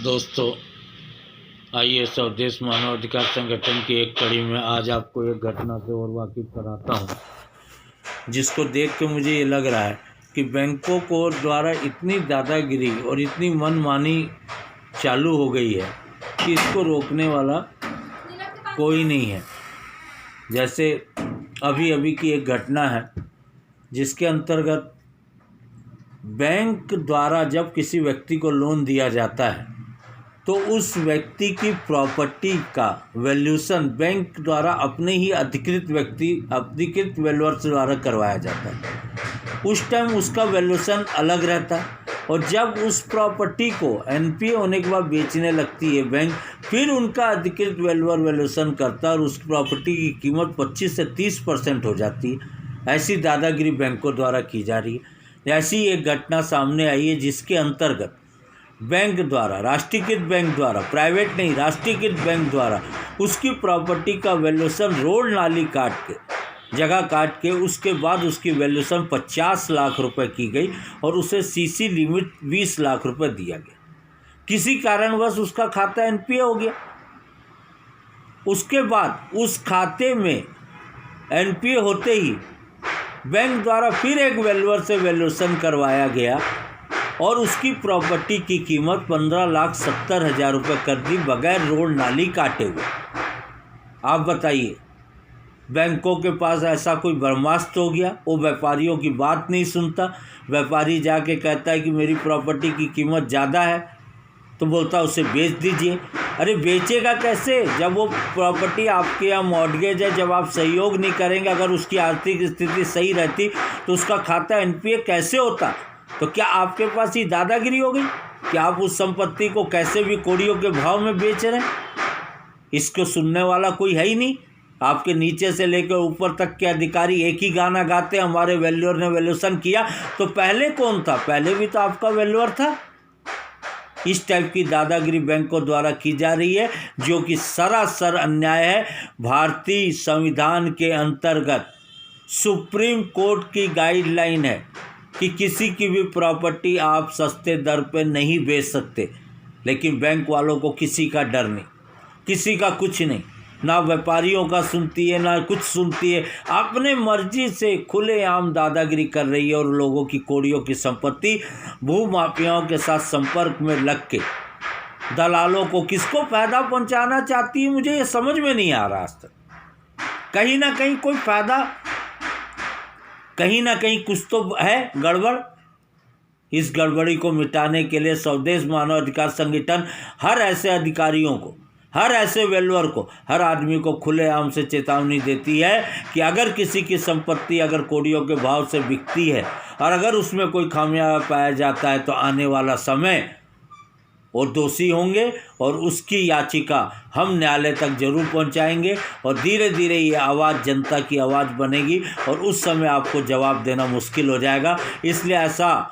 दोस्तों, आइए स्वदेश मानव अधिकार संगठन की एक कड़ी में आज आपको एक घटना से और वाकिफ कराता हूँ, जिसको देख के मुझे ये लग रहा है कि बैंकों को द्वारा इतनी दादागिरी और इतनी मनमानी चालू हो गई है कि इसको रोकने वाला कोई नहीं है। जैसे अभी की एक घटना है जिसके अंतर्गत बैंक द्वारा जब किसी व्यक्ति को लोन दिया जाता है तो उस व्यक्ति की प्रॉपर्टी का वैल्यूएशन बैंक द्वारा अपने ही अधिकृत वैल्यूअर्स द्वारा करवाया जाता है। उस टाइम उसका वैल्यूएशन अलग रहता है और जब उस प्रॉपर्टी को एनपीए होने के बाद बेचने लगती है बैंक, फिर उनका अधिकृत वैल्यूएशन करता है और उस प्रॉपर्टी की कीमत 25 से 30% हो जाती है। ऐसी दादागिरी बैंकों द्वारा की जा रही है। ऐसी एक घटना सामने आई है जिसके अंतर्गत बैंक द्वारा, राष्ट्रीयकृत बैंक द्वारा, प्राइवेट नहीं राष्ट्रीयकृत बैंक द्वारा उसकी प्रॉपर्टी का वैल्यूएशन रोड नाली काट के, जगह काट के, उसके बाद उसकी वैल्यूएशन 50 लाख रुपए की गई और उसे सीसी लिमिट 20 लाख रुपए दिया गया। किसी कारणवश उसका खाता एनपीए हो गया। उसके बाद उस खाते में एनपीए होते ही बैंक द्वारा फिर एक वैल्यूअर से वैल्यूएशन करवाया गया और उसकी प्रॉपर्टी की कीमत 15,70,000 रुपये कर दी बगैर रोड नाली काटे हुए। आप बताइए, बैंकों के पास ऐसा कोई ब्रह्मास्त्र हो गया? वो व्यापारियों की बात नहीं सुनता। व्यापारी जाके कहता है कि मेरी प्रॉपर्टी की कीमत ज़्यादा है तो बोलता उसे बेच दीजिए। अरे बेचेगा कैसे जब वो प्रॉपर्टी आपके यहाँ मॉर्गेज है? जब आप सहयोग नहीं करेंगे, अगर उसकी आर्थिक स्थिति सही रहती तो उसका खाता एनपीए कैसे होता? तो क्या आपके पास ही दादागिरी हो गई कि आप उस संपत्ति को कैसे भी कौड़ियों के भाव में बेच रहे हैं? इसको सुनने वाला कोई है ही नहीं। आपके नीचे से लेकर ऊपर तक के अधिकारी एक ही गाना गाते, हमारे वैल्यूअर ने वैल्यूएशन किया। तो पहले कौन था? पहले भी तो आपका वैल्यूअर था। इस टाइप की दादागिरी बैंकों द्वारा की जा रही है, जो कि सरासर अन्याय है। भारतीय संविधान के अंतर्गत सुप्रीम कोर्ट की गाइडलाइन है कि किसी की भी प्रॉपर्टी आप सस्ते दर पे नहीं बेच सकते, लेकिन बैंक वालों को किसी का डर नहीं, किसी का कुछ नहीं, ना व्यापारियों का सुनती है ना कुछ सुनती है। अपने मर्जी से खुलेआम दादागिरी कर रही है और लोगों की कौड़ियों की संपत्ति भूमाफियाओं के साथ संपर्क में लग के दलालों को किसको फायदा पहुंचाना चाहती है, मुझे ये समझ में नहीं आ रहा आज तक। कहीं ना कहीं कोई फायदा, कहीं ना कहीं कुछ तो है गड़बड़। इस गड़बड़ी को मिटाने के लिए स्वदेश मानव अधिकार संगठन हर ऐसे अधिकारियों को, हर ऐसे वैल्यूअर को, हर आदमी को खुलेआम से चेतावनी देती है कि अगर किसी की संपत्ति अगर कौड़ियों के भाव से बिकती है और अगर उसमें कोई खामियाजा पाया जाता है तो आने वाला समय वो दोषी होंगे और उसकी याचिका हम न्यायालय तक जरूर पहुंचाएंगे और धीरे धीरे ये आवाज़ जनता की आवाज़ बनेगी और उस समय आपको जवाब देना मुश्किल हो जाएगा। इसलिए ऐसा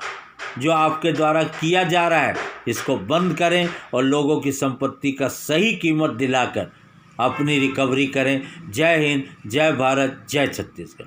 जो आपके द्वारा किया जा रहा है इसको बंद करें और लोगों की संपत्ति का सही कीमत दिलाकर अपनी रिकवरी करें। जय हिंद, जय भारत, जय छत्तीसगढ़।